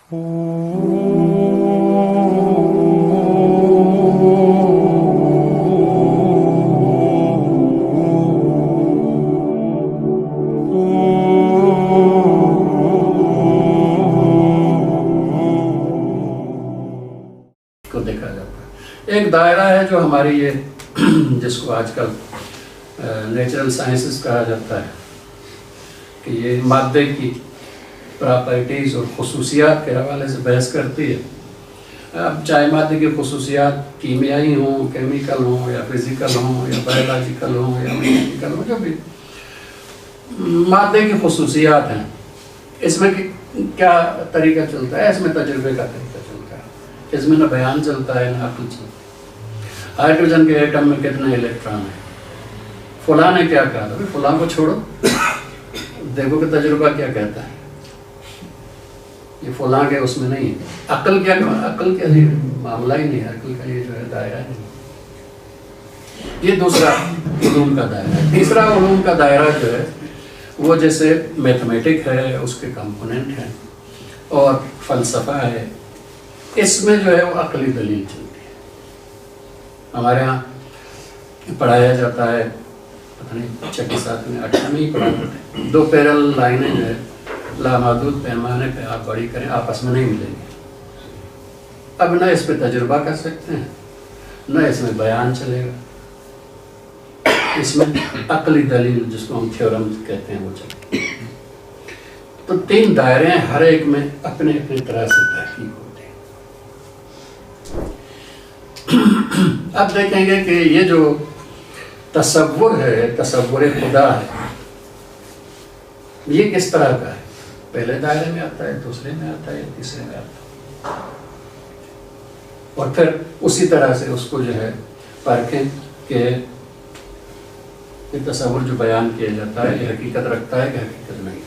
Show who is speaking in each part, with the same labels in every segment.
Speaker 1: کو دیکھا جاتا ہے. ایک دائرہ ہے جو ہماری یہ جس کو آج کل نیچرل سائنسز کہا جاتا ہے کہ یہ مادے کی پراپرٹیز اور خصوصیات کے حوالے سے بحث کرتی ہے. اب چاہے مادے کی خصوصیات کیمیائی ہوں، کیمیکل ہوں، یا فزیکل ہوں، یا بایولوجیکل ہوں، یا میکینیکل ہوں، جو بھی مادے کی خصوصیات ہیں، اس میں کیا طریقہ چلتا ہے؟ اس میں تجربے کا طریقہ چلتا ہے. اس میں نہ بیان چلتا ہے نہ عقل چلتا ہے. ہائیڈروجن کے ایٹم میں کتنے الیکٹران ہیں، فلاں نے کیا کہا تھا، فلاں کو چھوڑو، دیکھو کہ تجربہ کیا کہتا ہے. یہ فلاں کے اس میں نہیں ہے. عقل کیا معاملہ ہی نہیں ہے. عقل کا یہ جو ہے دائرہ نہیں. یہ دوسرا علوم کا دائرہ ہے. تیسرا علوم کا دائرہ جو ہے وہ جیسے میتھمیٹک ہے، اس کے کمپوننٹ ہیں، اور فلسفہ ہے. اس میں جو ہے وہ عقلی دلیل چلتی ہے. ہمارے ہاں پڑھایا جاتا ہے، پتہ نہیں 6 7 میں 8 میں ہی پڑھا جاتا ہے، 2 پیرل لائنیں جو ہے لامحدود پیمانے پہ آپ بڑی کریں، آپس میں نہیں ملیں گی. اب نہ اس پہ تجربہ کر سکتے ہیں، نہ اس میں بیان چلے گا. اس میں عقلی دلیل جس کو ہم تھیورم کہتے ہیں وہ چلے. تو 3 دائرے ہیں، ہر ایک میں اپنے اپنے طرح سے تحقیق ہوتی ہے. اب دیکھیں گے کہ یہ جو تصور ہے، تصور خدا ہے، یہ کس طرح کا ہے. پہلے دائرے میں آتا ہے، دوسرے میں آتا ہے، تیسرے میں آتا ہے. اور پھر اسی طرح سے اس کو جو ہے پرکھیں کہ یہ تصور جو بیان کیا جاتا ہے یہ حقیقت رکھتا ہے کہ حقیقت نہیں.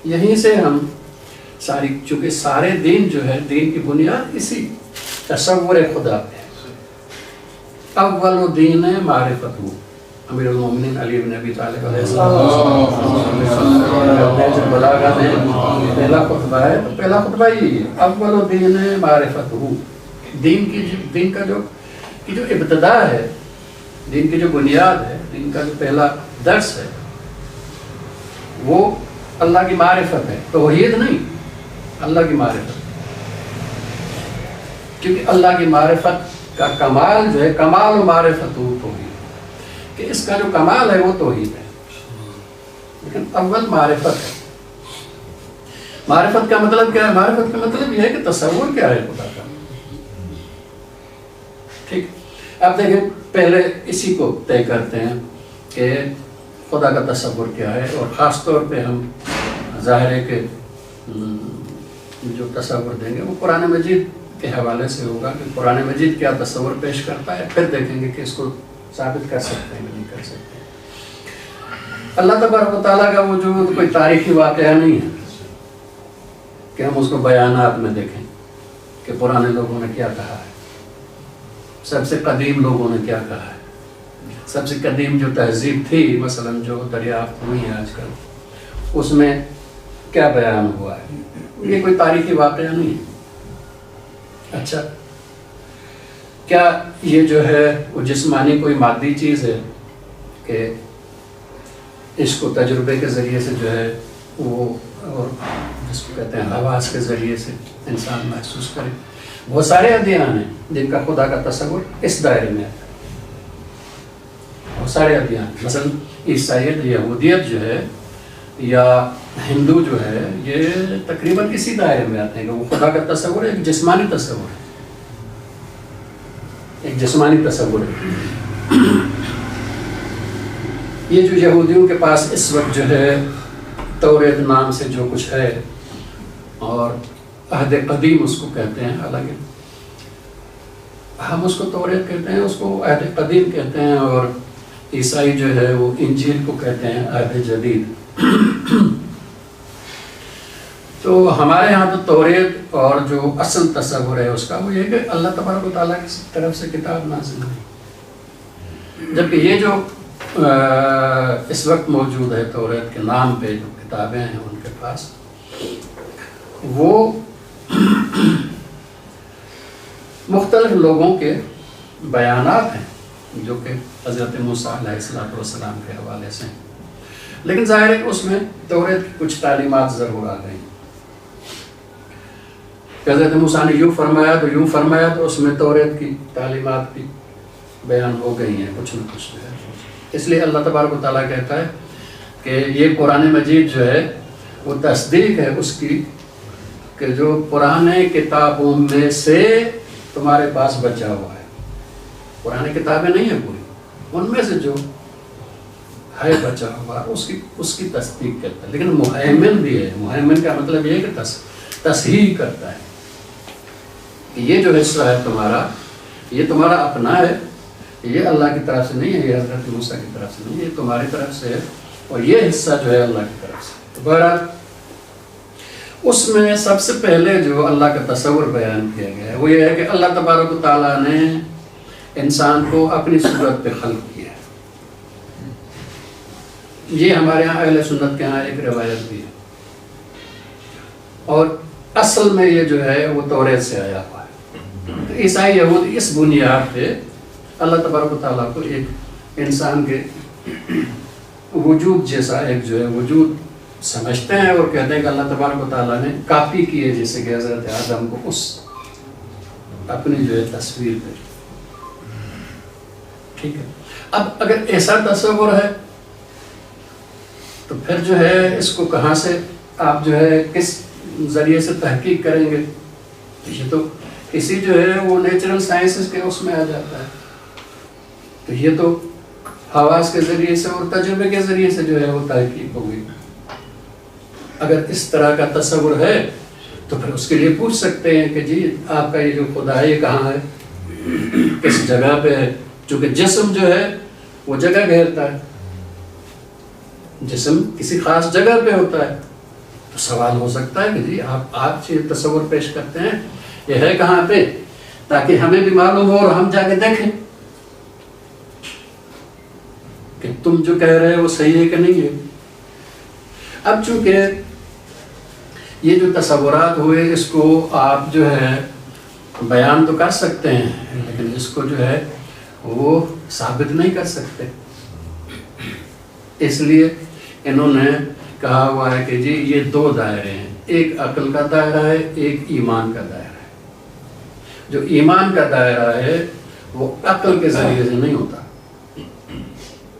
Speaker 1: یہیں سے ہم چونکہ سارے دین جو ہے، دین کی بنیاد اسی تصور خدا پہ ہے. اول دین معرفت ہو. امیر المومنین علی بن ابی طالب علیہ السلام جو بلاغت ہے، پہلا خطبہ ہے، تو پہلا خطبہ یہی ہے، اول دین معرفت ہو. دین کا جو ابتدا ہے، دین کی جو بنیاد ہے، دین کا جو پہلا درس ہے، وہ اللہ کی معرفت ہے. توحید نہیں، اللہ کی معرفت. کیونکہ اللہ کی معرفت کا کمال جو ہے، کمال و معرفت ہو توحید، کہ اس کا جو کمال ہے وہ توحید ہے. لیکن اول معرفت ہے. معرفت کا مطلب کیا ہے؟ معرفت کا مطلب یہ ہے کہ تصور کیا ہے خدا کا. ٹھیک. اب دیکھیں، پہلے اسی کو طے کرتے ہیں کہ خدا کا تصور کیا ہے. اور خاص طور پہ ہم ظاہر ہے کہ جو تصور دیں گے وہ قرآن مجید کے حوالے سے ہوگا کہ قرآن مجید کیا تصور پیش کرتا ہے. پھر دیکھیں گے کہ اس کو ثابت کر سکتے ہیں کہ نہیں کر سکتے. اللہ تبارک و تعالیٰ کا وجود کوئی تاریخی واقعہ نہیں ہے کہ ہم اس کو بیانات میں دیکھیں کہ پرانے لوگوں نے کیا کہا ہے، سب سے قدیم لوگوں نے کیا کہا ہے. سب سے قدیم جو تہذیب تھی، مثلا جو دریافت ہوئی ہے آج کل، اس میں کیا بیان ہوا ہے. یہ کوئی تاریخی واقعہ نہیں ہے. اچھا، کیا یہ جو ہے وہ جسمانی کوئی مادی چیز ہے کہ اس کو تجربے کے ذریعے سے جو ہے وہ، اور جس کو کہتے ہیں حواس کے ذریعے سے انسان محسوس کرے. بہت سارے ادیان ہیں جن کا خدا کا تصور اس دائرے میں آتا ہے. بہت سارے ادیان، مثلا عیسائیت، یہودیت جو ہے، یا ہندو جو ہے، یہ تقریباً اسی دائرے میں آتے ہیں کہ وہ خدا کا تصور ایک جسمانی تصور ہے. ایک جسمانی تصور ہے. یہ جو یہودیوں کے پاس اس وقت جو ہے توریت نام سے جو کچھ ہے، اور عہد قدیم اس کو کہتے ہیں، حالانکہ ہم اس کو توریت کہتے ہیں، اس کو عہد قدیم کہتے ہیں، اور عیسائی جو ہے وہ انجیل کو کہتے ہیں عہد جدید. تو ہمارے ہاں تو توریت اور جو اصل تصور ہے اس کا وہ یہ کہ اللہ تبارک و تعالیٰ کی طرف سے کتاب نازل ہوئی. جبکہ یہ جو اس وقت موجود ہے توریت کے نام پہ جو کتابیں ہیں ان کے پاس، وہ مختلف لوگوں کے بیانات ہیں جو کہ حضرت موسیٰ علیہ السلام کے حوالے سے ہیں، لیکن ظاہر ہے کہ اس میں توریت کی کچھ تعلیمات ضرور آ گئی کہ حضرت موسیٰ نے یوں فرمایا تو اس میں توریت کی تعلیمات بھی بیان ہو گئی ہیں کچھ نہ کچھ جو ہے۔ اس لیے اللہ تبارک و تعالیٰ کہتا ہے کہ یہ قرآن مجید جو ہے وہ تصدیق ہے اس کی کہ جو پرانے کتابوں میں سے تمہارے پاس بچا ہوا ہے۔ پرانی کتابیں نہیں ہیں پوری، ان میں سے جو ہے بچا ہوا اس کی تصدیق کرتا ہے، لیکن مہیمن بھی ہے۔ مہیمن کا مطلب یہ ہے کہ تصحیح کرتا ہے کہ یہ جو حصہ ہے تمہارا، یہ تمہارا اپنا ہے، یہ اللہ کی طرف سے نہیں ہے، یہ حضرت موسیٰ کی طرف سے نہیں ہے، یہ تمہاری طرف سے ہے، اور یہ حصہ جو ہے اللہ کی طرف سے۔ تو بہرحال اس میں سب سے پہلے جو اللہ کا تصور بیان کیا گیا ہے وہ یہ ہے کہ اللہ تبارک و تعالیٰ نے انسان کو اپنی صورت پہ خلق کیا ہے۔ یہ ہمارے یہاں اہل سنت کے یہاں ایک روایت بھی ہے، اور اصل میں یہ جو ہے وہ توریت سے آیا ہوا ہے۔ تو عیسائی یہود اس بنیاد پہ اللہ تبارک و تعالیٰ کو ایک انسان کے وجود جیسا ایک جو ہے وجود سمجھتے ہیں، اور کہتے ہیں کہ اللہ تبارک و تعالیٰ نے کاپی کی ہے جیسے کہ حضرت آدم کو اس اپنی جو ہے تصویر پہ۔ ٹھیک ہے، اب اگر ایسا تصور ہے تو پھر جو ہے اس کو کہاں سے آپ جو ہے کس ذریعے سے تحقیق کریں گے؟ یہ تو کسی جو ہے وہ نیچرل سائنسز کے اس میں آ جاتا ہے، تو یہ تو حواس کے ذریعے سے اور تجربے کے ذریعے سے جو ہے وہ تحقیق ہوگی۔ اگر اس طرح کا تصور ہے تو پھر اس کے لیے پوچھ سکتے ہیں کہ جی آپ کا یہ جو خدا ہے یہ کہاں ہے، کس جگہ پہ ہے؟ چونکہ جسم جو ہے وہ جگہ گھیرتا ہے، جسم کسی خاص جگہ پہ ہوتا ہے، تو سوال ہو سکتا ہے کہ جی آپ یہ تصور پیش کرتے ہیں یہ ہے کہاں پہ، تاکہ ہمیں بھی معلوم ہو اور ہم جا کے دیکھیں کہ تم جو کہہ رہے ہو وہ صحیح ہے کہ نہیں ہے۔ اب چونکہ یہ جو تصورات ہوئے اس کو آپ جو ہے بیان تو کر سکتے ہیں، لیکن اس کو جو ہے وہ ثابت نہیں کر سکتے، اس لیے انہوں نے کہا ہوا ہے کہ جی یہ دو دائرے ہیں، ایک عقل کا دائرہ ہے، ایک ایمان کا دائرہ ہے۔ جو ایمان کا دائرہ ہے وہ عقل کے ذریعے سے نہیں ہوتا،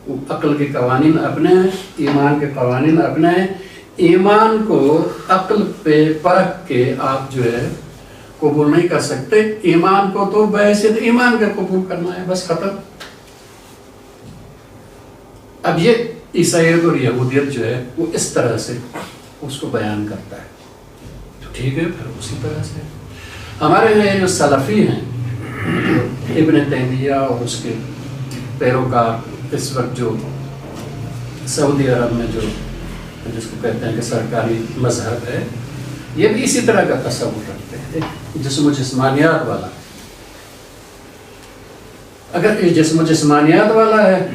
Speaker 1: وہ عقل کے قوانین اپنے ہیں، ایمان کے قوانین اپنے ہیں۔ ایمان کو عقل پہ پرکھ کے آپ جو ہے قبول نہیں کر سکتے، ایمان کو تو بحیثیت ایمان کا قبول کرنا ہے، بس ختم۔ اب یہ عیسائیت اور یہودیت جو ہے وہ اس طرح سے اس کو بیان کرتا ہے، تو ٹھیک ہے، پھر اسی طرح سے ہمارے یہاں جو سلفی ہیں ابن تیمیہ اور اس کے پیروکار اس وقت جو سعودی عرب میں جو جس کو کہتے ہیں کہ سرکاری مذہب ہے، یہ بھی اسی طرح کا تصور رکھتے ہیں، ایک جسم و جسمانیات والا۔ اگر یہ جسم و جسمانیات والا ہے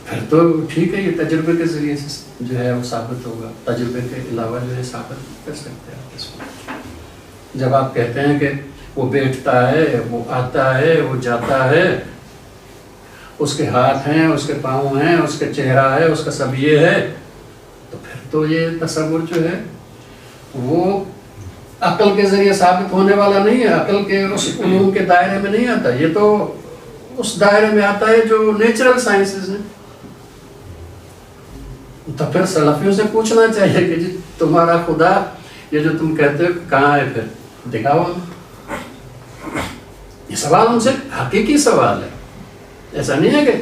Speaker 1: پھر تو ٹھیک ہے، یہ تجربے کے ذریعے سے جو ہے وہ ثابت ہوگا، تجربے کے علاوہ جو ہے ثابت کر سکتے ہیں اس کو۔ جب آپ کہتے ہیں کہ وہ بیٹھتا ہے، وہ آتا ہے، وہ جاتا ہے، اس کے ہاتھ ہیں، اس کے پاؤں ہیں، اس کے چہرہ ہے، اس کا سب یہ ہے، تو پھر تو یہ تصور جو ہے وہ عقل کے ذریعے ثابت ہونے والا نہیں ہے، عقل کے اس علوم کے دائرے میں نہیں آتا، یہ تو اس دائرے میں آتا ہے جو نیچرل سائنسز ہیں۔ تو پھر سلفیوں سے پوچھنا چاہیے کہ جی تمہارا خدا یہ جو تم کہتے ہو کہاں ہے، پھر دکھاؤ۔ یہ سوال ان سے حقیقی سوال ہے، ایسا نہیں ہے کہ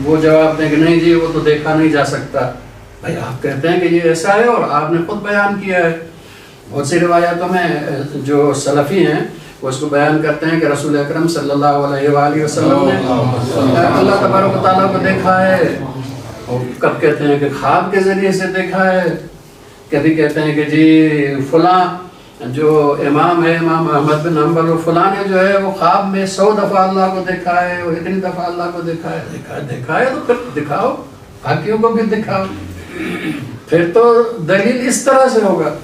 Speaker 1: وہ جواب دیں کہ نہیں جی وہ تو دیکھا نہیں جا سکتا۔ بھائی آپ کہتے ہیں کہ یہ ایسا ہے اور آپ نے خود بیان کیا ہے، بہت سی روایاتوں میں جو سلفی ہیں وہ اس کو بیان کرتے ہیں کہ رسول اکرم صلی اللہ علیہ وآلہ وسلم نے اللہ تبارک و تعالیٰ کو دیکھا ہے، اور کب کہتے ہیں کہ خواب کے ذریعے سے دیکھا ہے، کبھی کہتے ہیں کہ جی فلاں جو امام ہے امام احمد بن حنبل وہ فلاں نے جو ہے وہ خواب میں 100 دفعہ اللہ کو دیکھا ہے، اور اتنی دفعہ اللہ کو دیکھا ہے تو پھر دکھاؤ، باقیوں کو بھی دکھاؤ، پھر تو دلیل اس طرح سے ہوگا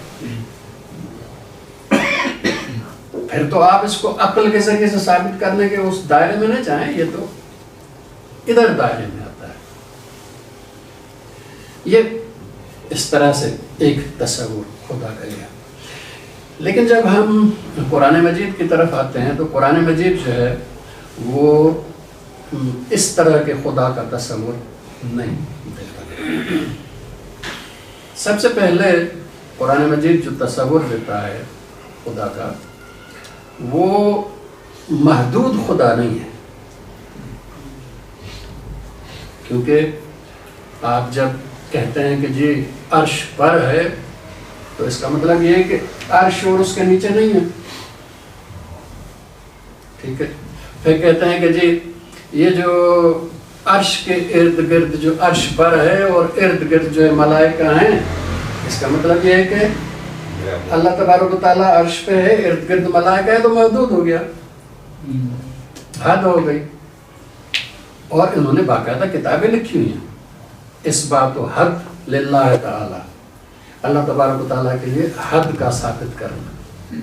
Speaker 1: پھر تو آپ اس کو عقل کے ذریعے سے ثابت کرنے کے اس دائرے میں نہ جائیں، یہ تو ادھر دائرے میں آتا ہے. یہ اس طرح سے ایک تصور خدا کا لیا. لیکن جب ہم قرآن مجید کی طرف آتے ہیں تو قرآن مجید جو ہے وہ اس طرح کے خدا کا تصور نہیں دیتا. سب سے پہلے قرآن مجید جو تصور دیتا ہے خدا کا، وہ محدود خدا نہیں ہے. کیونکہ آپ جب کہتے ہیں کہ جی عرش پر ہے تو اس کا مطلب یہ ہے کہ عرش اور اس کے نیچے نہیں ہے. ٹھیک ہے. پھر کہتے ہیں کہ جی یہ جو عرش کے ارد گرد جو عرش پر ہے اور ارد گرد جو ہے ملائکہ ہیں، اس کا مطلب یہ ہے کہ اللہ تبارک و تعالیٰ عرش پہ ہے، ارد گرد ملائکہ ہے، تو محدود ہو گیا، حد ہو گئی. اور انہوں نے باقاعدہ کتابیں لکھی ہوئی ہیں اس بات و حد للہ تعالیٰ، اللہ تبارک و تعالیٰ کے لیے حد کا ثابت کرنا.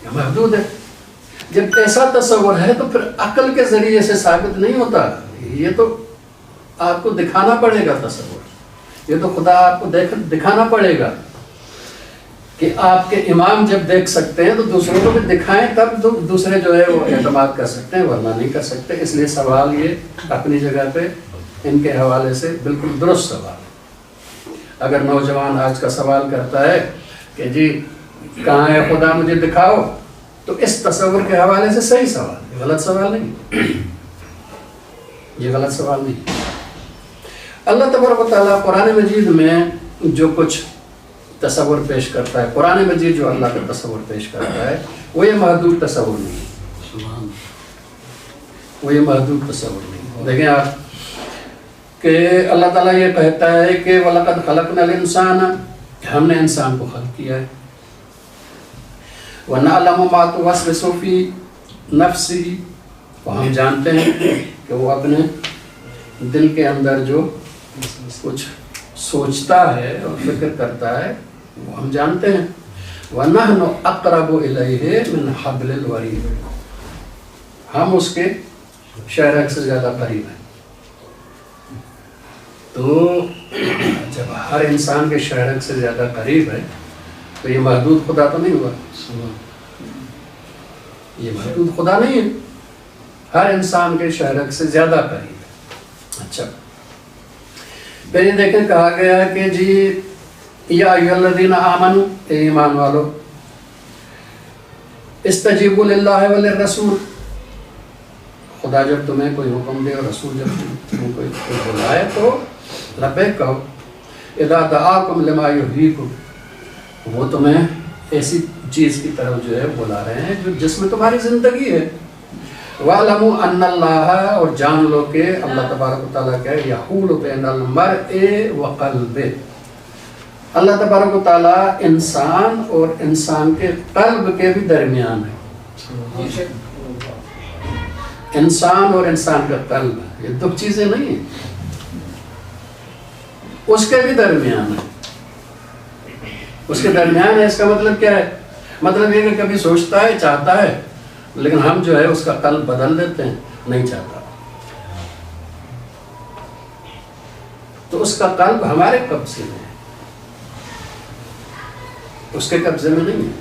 Speaker 1: یہ محدود ہے. جب ایسا تصور ہے تو پھر عقل کے ذریعے سے ثابت نہیں ہوتا، یہ تو آپ کو دکھانا پڑے گا تصور. یہ تو خدا آپ کو دکھانا پڑے گا کہ آپ کے امام جب دیکھ سکتے ہیں تو دوسروں کو بھی دکھائیں، تب دوسرے جو ہے وہ اعتماد کر سکتے ہیں، ورنہ نہیں کر سکتے. اس لیے سوال یہ اپنی جگہ پہ ان کے حوالے سے بالکل درست سوال. اگر نوجوان آج کا سوال کرتا ہے کہ جی کہاں ہے خدا مجھے دکھاؤ، تو اس تصور کے حوالے سے صحیح سوال، یہ غلط سوال نہیں، یہ غلط سوال نہیں. اللہ تبارک و تعالیٰ قرآن مجید میں جو کچھ تصور پیش کرتا ہے، قرآن مجید جو اللہ کا تصور پیش کرتا ہے، وہ یہ محدود تصور نہیں ہے. وہ یہ محدود تصور نہیں. دیکھیں آپ کہ اللہ تعالیٰ یہ کہتا ہے کہ وَلَقَدْ خَلَقْنَا الْإِنسَانَ، ہم نے انسان کو خلق کیا ہے. وَنَعْلَمُ مَا تُوَسْوِسُ فِي نَفْسِهِ، ہم جانتے ہیں کہ وہ اپنے دل کے اندر جو کچھ سوچتا ہے اور فکر کرتا ہے وہ ہم جانتے ہیں. وَنَحْنُ أَقْرَبُ إِلَيْهِ مِنْ حَبْلِ الْوَرِيدِ، ہم اس کے شہرک سے زیادہ قریب ہیں. تو جب ہر انسان کے شہرک سے زیادہ قریب ہے تو یہ محدود خدا تو نہیں ہوا. یہ محدود خدا نہیں ہے، ہر انسان کے شہرک سے زیادہ قریب ہے. اچھا، پھر یہ دیکھیں کہا گیا کہ جی یا ایھا الذین آمنوا، اے ایمان والو، استجیبوا للہ وللرسول، خدا جب تمہیں کوئی حکم دے اور رسول جب تمہیں کوئی بلائے تو لبیک کہو. اذا دعاکم لما یحییکم، وہ تمہیں ایسی چیز کی طرف جو ہے بلا رہے ہیں جو جس میں تمہاری زندگی ہے. وَاعْلَمُوا أَنَّ اللَّهَ، اور جان لو کہ اللہ تبارک و تعالیٰ کا یحول بین المرء وقلبہ، اللہ تبارک و تعالیٰ انسان اور انسان کے قلب کے بھی درمیان ہے. انسان اور انسان کا قلب یہ دو چیزیں نہیں ہیں، اس کے بھی درمیان ہے. اس کے درمیان ہے، اس کا مطلب کیا ہے؟ مطلب یہ کہ کبھی سوچتا ہے، چاہتا ہے، لیکن ہم جو ہے اس کا قلب بدل دیتے ہیں، نہیں چاہتا. تو اس کا قلب ہمارے قبضے میں ہے، اس کے قبضے میں نہیں ہے.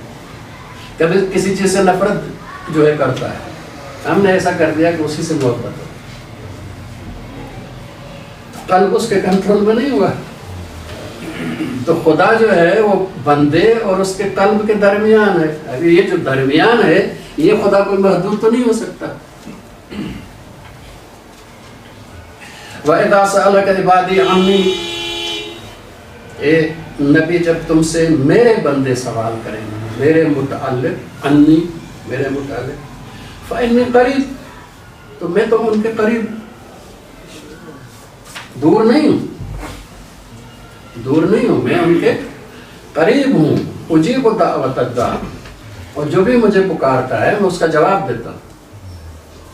Speaker 1: کبھی کسی چیز سے نفرت جو ہے کرتا ہے، ہم نے ایسا کر دیا کہ اسی سے محبت ہو، قلب اس کے کنٹرول میں نہیں ہوا. تو خدا جو ہے وہ بندے اور اس کے قلب کے درمیان ہے. ابھی یہ جو درمیان ہے یہ خدا کوئی محدود تو نہیں ہو سکتا. وَإِذَا سَأَلَكَ عِبَادِي عَنِّي، اے نبی جب تم سے میرے بندے سوال کریں گے میرے متعلق، عنی میرے متعلق، فَإِنِّي قَرِيب، تو میں تو ان کے قریب، دور نہیں ہوں، دور نہیں ہوں، میں ان کے قریب ہوں. اجیب دعوت الداع، اور جو بھی مجھے پکارتا ہے میں اس کا جواب دیتا ہوں.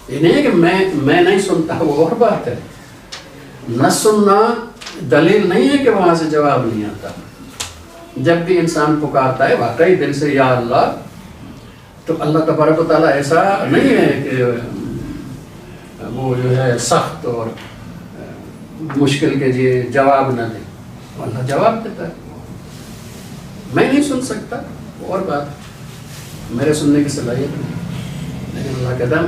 Speaker 1: یہ نہیں ہے کہ میں نہیں سنتا، وہ اور بات ہے. نہ سننا دلیل نہیں ہے کہ وہاں سے جواب نہیں آتا. جب بھی انسان پکارتا ہے واقعی دل سے یا اللہ، تو اللہ تبارک و تعالیٰ ایسا نہیں ہے کہ وہ جو ہے سخت اور مشکل کے لیے جواب نہ دے. اللہ جواب دیتا ہے. میں نہیں سن سکتا اور بات, میرے سننے کی صلاحیت نہیں, لیکن اللہ کہتا ہے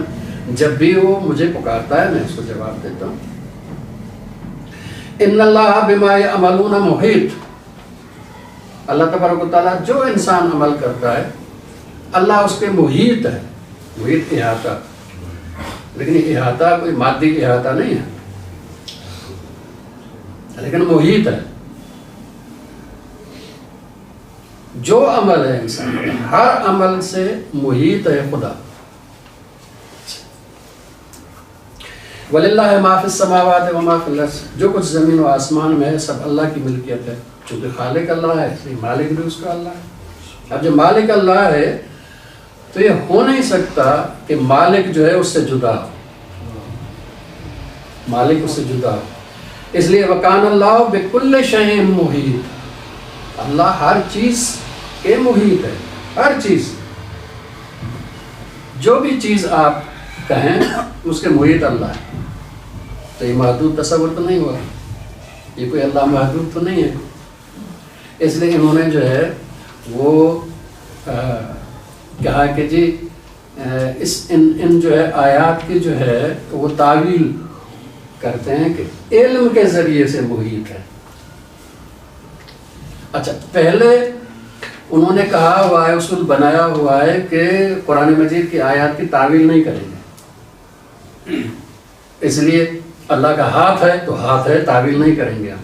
Speaker 1: جب بھی وہ مجھے پکارتا ہے میں اس کو جواب دیتا ہوں. ان اللہ بما یعملون محیط. اللہ تبارک و تعالیٰ جو انسان عمل کرتا ہے اللہ اس کے محیط ہے. محیط احاطہ, لیکن یہ احاطہ کوئی مادی احاطہ نہیں ہے, لیکن محیط ہے. جو عمل ہے انسان کا ہر عمل سے محیط ہے خدا. وَلِلَّهِ مَا فِي السَّمَاوَاتِ وَمَا فِي الْأَرْضِ. جو کچھ زمین و آسمان میں ہے سب اللہ کی ملکیت ہے. چونکہ خالق اللہ ہے اس لیے مالک بھی اس کا اللہ ہے. اب جب مالک اللہ ہے تو یہ ہو نہیں سکتا کہ مالک جو ہے اس سے جدا ہو, مالک اس سے جدا ہو. اس لیے وَكَانَ اللَّهُ بِكُلِّ شَيْءٍ مُحِيطٌ. اللہ ہر چیز کے محیط ہے. ہر چیز, جو بھی چیز آپ کہیں اس کے محیط اللہ ہے. تو یہ محدود تصور تو نہیں ہوا, یہ کوئی اللہ محدود تو نہیں ہے. اس لیے انہوں نے جو ہے وہ کہا کہ جی ان جو ہے آیات کی جو ہے وہ تعویل کرتے ہیں کہ علم کے ذریعے سے محیط ہے. اچھا, پہلے انہوں نے کہا ہوا ہے, اصول بنایا ہوا ہے کہ قرآن مجید کی آیات کی تعویل نہیں کریں گے. اس لیے اللہ کا ہاتھ ہے تو ہاتھ ہے, تعویل نہیں کریں گے ہم.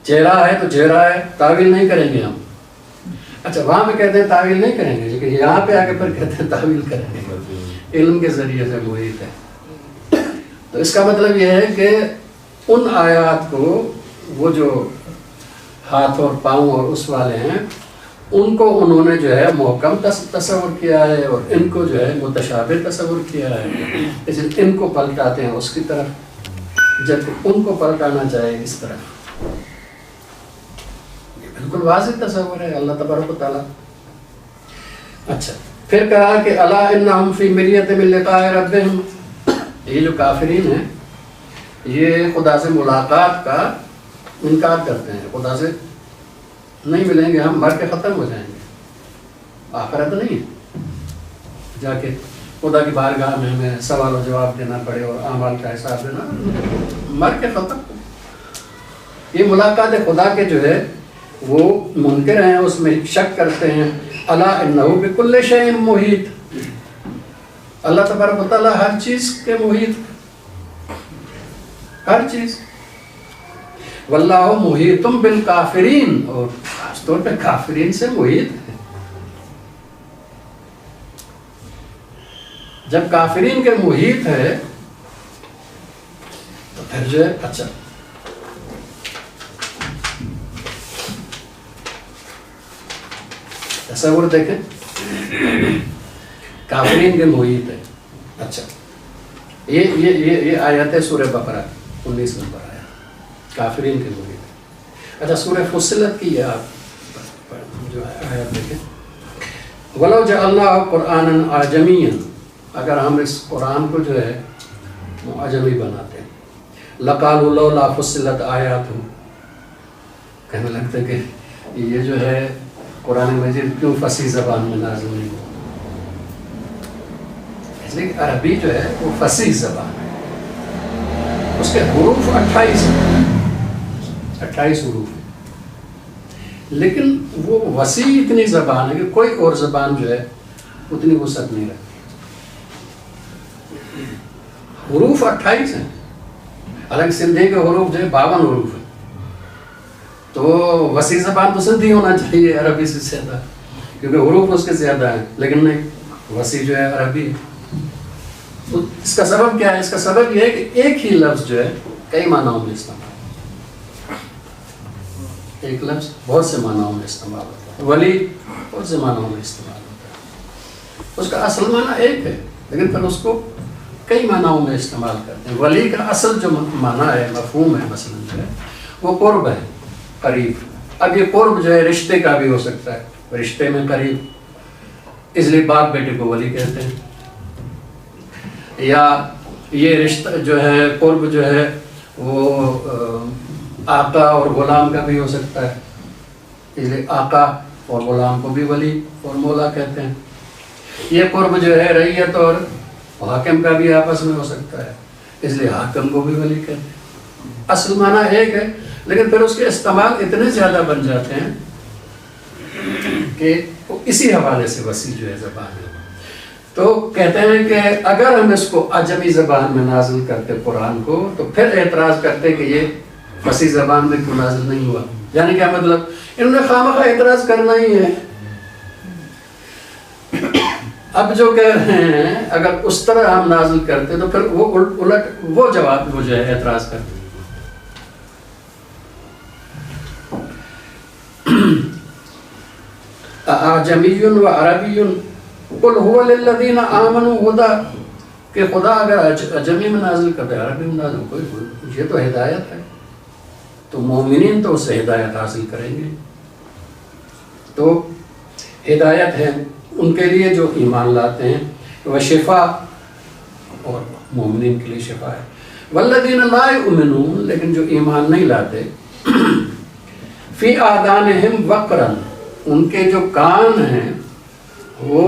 Speaker 1: چہرہ ہے تو چہرہ ہے, تعویل نہیں کریں گے ہم. اچھا, وہاں پہ کہتے ہیں تعویل نہیں کریں گے, لیکن یہاں پہ آگے پر کہتے ہیں تعویل کریں گے. علم کے ذریعے سے محیط ہے. تو اس کا مطلب یہ ہے کہ ان آیات کو وہ جو ہاتھ اور پاؤں اور اس والے ہیں ان کو انہوں نے جو ہے محکم تصور کیا ہے, اور ان کو جو ہے متشابہ تصور کیا ہے. اس لیے ان کو پلٹاتے ہیں اس کی طرف, جب ان کو پلٹانا چاہے اس طرف. یہ بالکل واضح تصور ہے اللہ تبارک و تعالیٰ. اچھا, پھر کہا کہ الا انہم فی مریۃ من لقاء ربہم. یہ جو کافرین ہیں یہ خدا سے ملاقات کا انکار کرتے ہیں. خدا سے نہیں ملیں گے, ہم مر کے ختم ہو جائیں گے. آخرت نہیں ہے جا کے خدا کی بارگاہ میں ہمیں سوال و جواب دینا پڑے اور اعمال کا حساب دینا. مر کے ختم. یہ ملاقات خدا کے جو ہے وہ منکر ہیں, اس میں شک کرتے ہیں. الا انہ بکل شیء محیط. اللہ تبارک و تعالیٰ ہر چیز کے محیط, ہر چیز. واللہ محیط بالکافرین. اور خاص طور پہ کافرین سے محیط ہے. جب کافرین کے محیط ہے تو پھر جو ہے اچھا تصور دیکھیں, کافرین کے محیط ہے. اچھا, یہ آیت ہے سورہ بقرہ 19 نمبر آیا, کافرین کے محیط ہے. اچھا, سورہ فصلت کی آپ جو آیت دیکھیں. وَلَوْ جَعَلْنَاهُ قُرْآنًا أَعْجَمِيًّا. اگر ہم اس قرآن کو جو ہے عجمی بناتے ہیں, لَقَالُوا لَوْلَا فُصِّلَتْ آيَاتُهُ. کہنے لگتے کہ یہ جو ہے قرآن مجید کیوں فصیح زبان میں نازل نہیں ہو. اس لیے عربی جو ہے وہ فصیح زبان ہے. اس کے حروف 28 حروف ہیں, لیکن وہ وسیع اتنی زبان ہے کہ کوئی اور زبان جو ہے اتنی وسعت نہیں رکھتی. حروف 28 ہیں, حالانکہ سندھی کے حروف جو ہے 52 حروف ہیں. تو وسیع زبان تو سندھی ہونا چاہیے عربی سے زیادہ, کیونکہ حروف اس کے زیادہ ہیں, لیکن نہیں, وسیع جو ہے عربی. تو اس کا سبب کیا ہے؟ اس کا سبب یہ ہے کہ ایک ہی لفظ جو ہے کئی معناؤں میں استعمال ہوتا ہے. ایک لفظ بہت سے معناؤں میں استعمال ہوتا ہے. ولی بہت سے معناؤں میں استعمال ہوتا ہے. اس کا اصل معنی ایک ہے, لیکن پھر اس کو کئی معناؤں میں استعمال کرتے ہیں. ولی کا اصل جو معنی ہے, مفہوم ہے مثلا جو ہے وہ قرب ہے, قریب. اب یہ قرب جو ہے رشتے کا بھی ہو سکتا ہے, رشتے میں قریب. اس لیے باپ بیٹے کو ولی کہتے ہیں. یا یہ رشتہ جو ہے قرب جو ہے وہ آقا اور غلام کا بھی ہو سکتا ہے، اس لیے آقا اور غلام کو بھی ولی اور مولا کہتے ہیں. یہ قرب جو ہے رعیت اور حاکم کا بھی آپس میں ہو سکتا ہے، اس لیے حاکم کو بھی ولی کہتے ہیں. اصل معنی ایک ہے لیکن پھر اس کے استعمال اتنے زیادہ بن جاتے ہیں کہ اسی حوالے سے وسیع جو ہے زبان ہے. تو کہتے ہیں کہ اگر ہم اس کو عجمی زبان میں نازل کرتے قرآن کو تو پھر اعتراض کرتے کہ یہ فصیح زبان میں کیوں نازل نہیں ہوا. یعنی کیا مطلب؟ انہوں نے خامخواہ اعتراض کرنا ہی ہے. اب جو کہہ رہے ہیں اگر اس طرح ہم نازل کرتے تو پھر وہ الٹ وہ جواب وہ جو ہے اعتراض کرتے. اعجمی و عربی قل هو للذین آمنوا ہدی، کہ خدا اگر اعجمی میں نازل کرتے عربی میں نازل کوئی یہ تو ہدایت ہے، تو مومنین تو اس سے ہدایت حاصل کریں گے. تو ہدایت ہے ان کے لیے جو ایمان لاتے ہیں، وہ شفا اور مومنین کے لیے شفا ہے. والذین لا یؤمنون، لیکن جو ایمان نہیں لاتے، فی آذانہم وقرا، ان کے جو کان ہیں وہ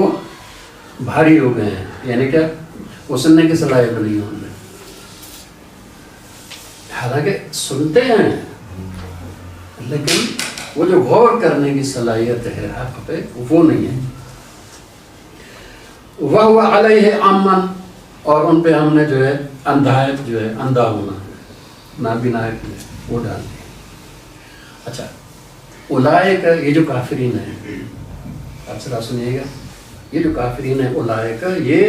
Speaker 1: بھاری ہو گئے ہیں. یعنی کیا؟ وہ سننے کی صلاحیت نہیں ہے ان میں، حالانکہ سنتے ہیں لیکن وہ جو غور کرنے کی صلاحیت ہے حق پہ وہ نہیں ہے. وَهُوَ عَلَيْهِ عَمًّا، اور ان پہ ہم نے جو ہے اندھایت جو ہے اندھا ہونا نابینایت میں وہ ڈال دی. اچھا، اولئک، یہ جو کافرین ہیں، آپ ذرا سنیے گا، یہ جو کافرین ہیں اولئک، یہ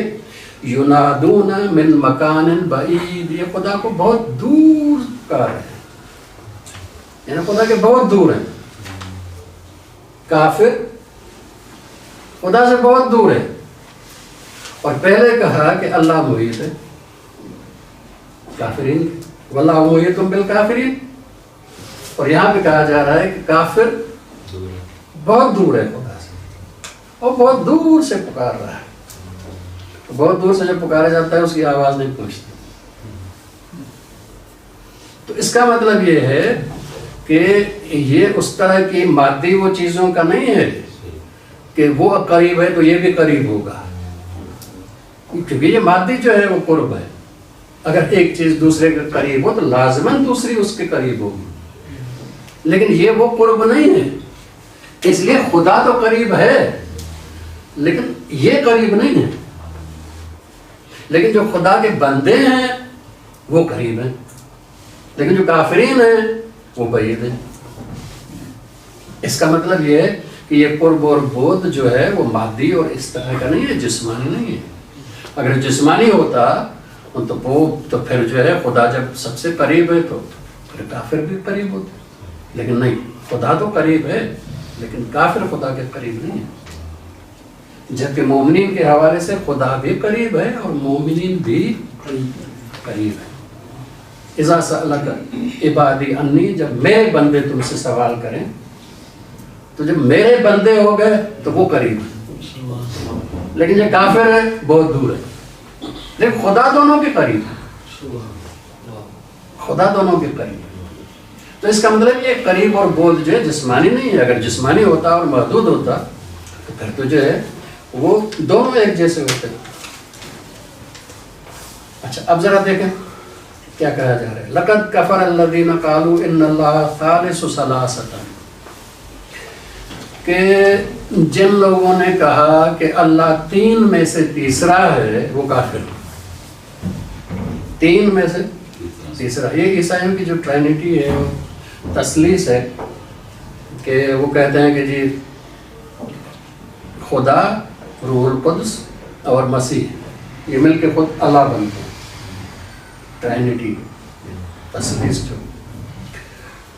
Speaker 1: ینادون من مکان بعید، یہ خدا کو بہت دور پکار رہے ہیں، یعنی خدا کے بہت دور ہیں. کافر خدا سے بہت دور ہے. اور پہلے کہا کہ اللہ محیط ہے کافرین، واللہ محیط بالکافرین، اور یہاں پہ کہا جا رہا ہے کہ کافر بہت دور ہے خدا سے اور بہت دور سے پکار رہا ہے. بہت دور سے جب پکارا جاتا ہے اس کی آواز نہیں پہنچتی. تو اس کا مطلب یہ ہے کہ یہ اس طرح کی مادی وہ چیزوں کا نہیں ہے کہ وہ قریب ہے تو یہ بھی قریب ہوگا، کیونکہ یہ مادی جو ہے وہ قرب ہے. اگر ایک چیز دوسرے کے قریب ہو تو لازماً دوسری اس کے قریب ہوگی، لیکن یہ وہ قرب نہیں ہے. اس لیے خدا تو قریب ہے لیکن یہ قریب نہیں ہے. لیکن جو خدا کے بندے ہیں وہ قریب ہیں، لیکن جو کافرین ہیں وہ بعید ہیں. اس کا مطلب یہ ہے کہ یہ قرب اور بود جو ہے وہ مادی اور اس طرح کا نہیں ہے، جسمانی نہیں ہے. اگر جسمانی ہوتا تو پھر جو ہے خدا جب سب سے قریب ہے تو پھر کافر بھی قریب ہوتے، لیکن نہیں، خدا تو قریب ہے لیکن کافر خدا کے قریب نہیں ہے. جبکہ مومنین کے حوالے سے خدا بھی قریب ہے اور مومنین بھی قریب ہے. اذا سألک عبادی انی، جب میرے بندے تم سے سوال کریں تو جب میرے بندے ہو گئے تو وہ قریب ہے، لیکن جو کافر ہے بہت دور ہے. لیکن خدا دونوں کے قریب ہے، خدا دونوں کے قریب ہے. تو اس کا مطلب یہ قریب اور بود جو ہے جسمانی نہیں ہے. اگر جسمانی ہوتا اور محدود ہوتا تو پھر تو جو ہے وہ دونوں ایک جیسے ہوتے. اچھا، اب ذرا دیکھیں کیا کہا جا رہا ہے. لقد کفر الذین قالوا ان اللہ ثالث ثلاثۃ، کہ جن لوگوں نے کہا کہ اللہ تین میں سے تیسرا ہے وہ کافر. تین میں سے تیسرا، یہ عیسائیوں کی جو ٹرینٹی ہے وہ تثلیث ہے کہ وہ کہتے ہیں کہ جی خدا، روح القدس اور مسیح یہ مل کے خود اللہ بنتے ہیں. ٹرینٹی تثلیث جو،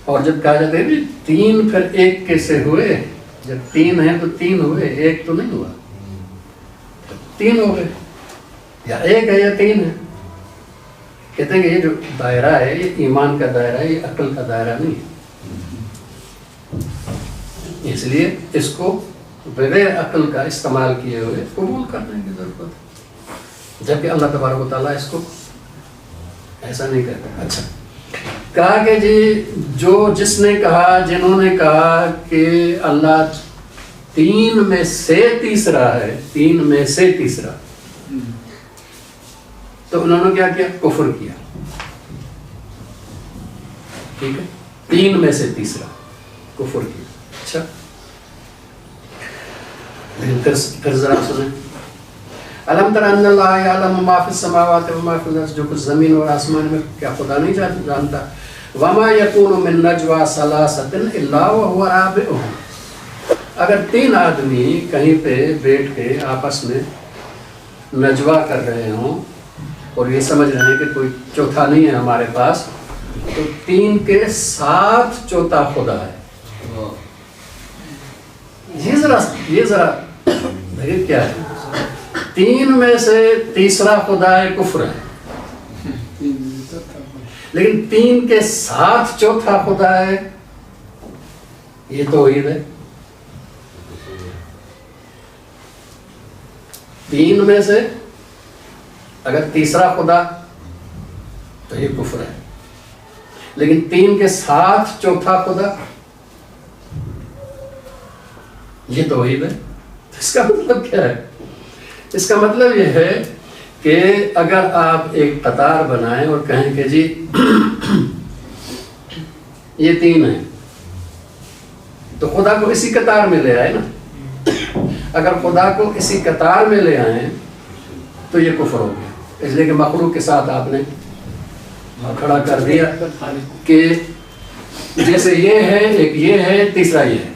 Speaker 1: اور جب کہا جاتا ہے بھی تین پھر ایک کیسے ہوئے، جب تین ہیں تو تین ہوئے، ایک تو نہیں ہوا، تین ہو گئے، یا ایک ہے یا تین ہے. کہتے ہیں کہ یہ جو دائرہ ہے یہ ایمان کا دائرہ ہے، یہ عقل کا دائرہ نہیں ہے. اس لیے اس کو بغیر عقل کا استعمال کیے ہوئے قبول کرنے کی ضرورت ہے، جبکہ اللہ تبارک و تعالیٰ اس کو ایسا نہیں کرتا۔ اچھا کہا کہ جی جس نے کہا، جنہوں نے کہا کہ اللہ 3 میں سے تیسرا ہے، 3 میں سے تیسرا، تو انہوں نے کیا کیا؟ کفر کیا، ٹھیک ہے، 3 میں سے تیسرا کفر کیا۔ اچھا لیکن پھر ذرا سنیں، الم تر ان اللہ یعلم ما فی السماوات و ما فی الارض، جو کچھ زمین اور آسمان میں، کیا خدا نہیں جانتا؟ وما یکون من نجوا ثلاثۃ الا وهو رابعهم، اگر 3 آدمی کہیں پہ بیٹھ کے آپس میں نجوا کر رہے ہوں اور یہ سمجھ رہے ہیں کہ کوئی چوتھا نہیں ہے ہمارے پاس، تو 3 کے ساتھ چوتھا خدا ہے۔ یہ ذرا دیکھیں کیا ہے، 3 میں سے تیسرا خدا ہے، کفر ہے، لیکن 3 کے ساتھ چوتھا خدا ہے، یہ توحید ہے۔ 3 میں سے اگر تیسرا خدا تو یہ کفر ہے، لیکن 3 کے ساتھ چوتھا خدا یہ توحید ہے۔ اس کا مطلب کیا ہے؟ اس کا مطلب یہ ہے کہ اگر آپ ایک قطار بنائیں اور کہیں کہ جی یہ 3 ہیں، تو خدا کو اسی قطار میں لے آئے نا۔ اگر خدا کو اسی قطار میں لے آئیں تو یہ کفر ہو گیا، اس لیے کہ مخلوق کے ساتھ آپ نے کھڑا کر دیا کہ جیسے یہ ہے، ایک یہ ہے، تیسرا یہ ہے،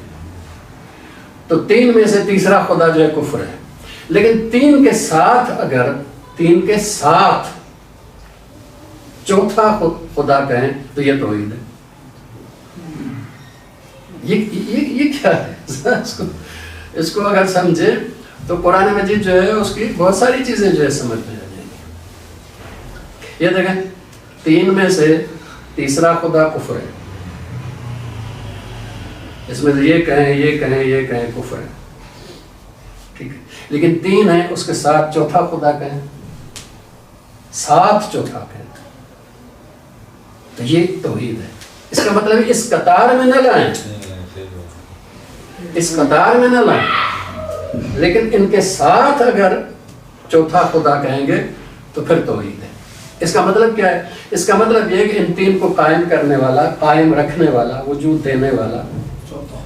Speaker 1: تو 3 میں سے تیسرا خدا جو ہے کفر ہے، لیکن 3 کے ساتھ اگر 3 کے ساتھ چوتھا خدا کہیں تو یہ توحید ہے۔ یہ کیا ہے؟ اس کو اگر سمجھے تو قرآن مجید جو ہے اس کی بہت ساری چیزیں جو ہے سمجھ میں آ جائیں گی۔ یہ دیکھیں، 3 میں سے تیسرا خدا کفر ہے، اس میں یہ کہیں یہ کہیں یہ کہیں کفر ہے، ٹھیک ہے، لیکن 3 ہے، اس کے ساتھ چوتھا خدا کہیں، ساتھ چوتھا کہیں، تو یہ توحید ہے۔ اس کا مطلب اس قطار میں نہ لائیں، اس قطار میں نہ لائیں، لیکن ان کے ساتھ اگر چوتھا خدا کہیں گے تو پھر توحید ہے۔ اس کا مطلب کیا ہے؟ اس کا مطلب یہ کہ ان 3 کو قائم کرنے والا، قائم رکھنے والا، وجود دینے والا،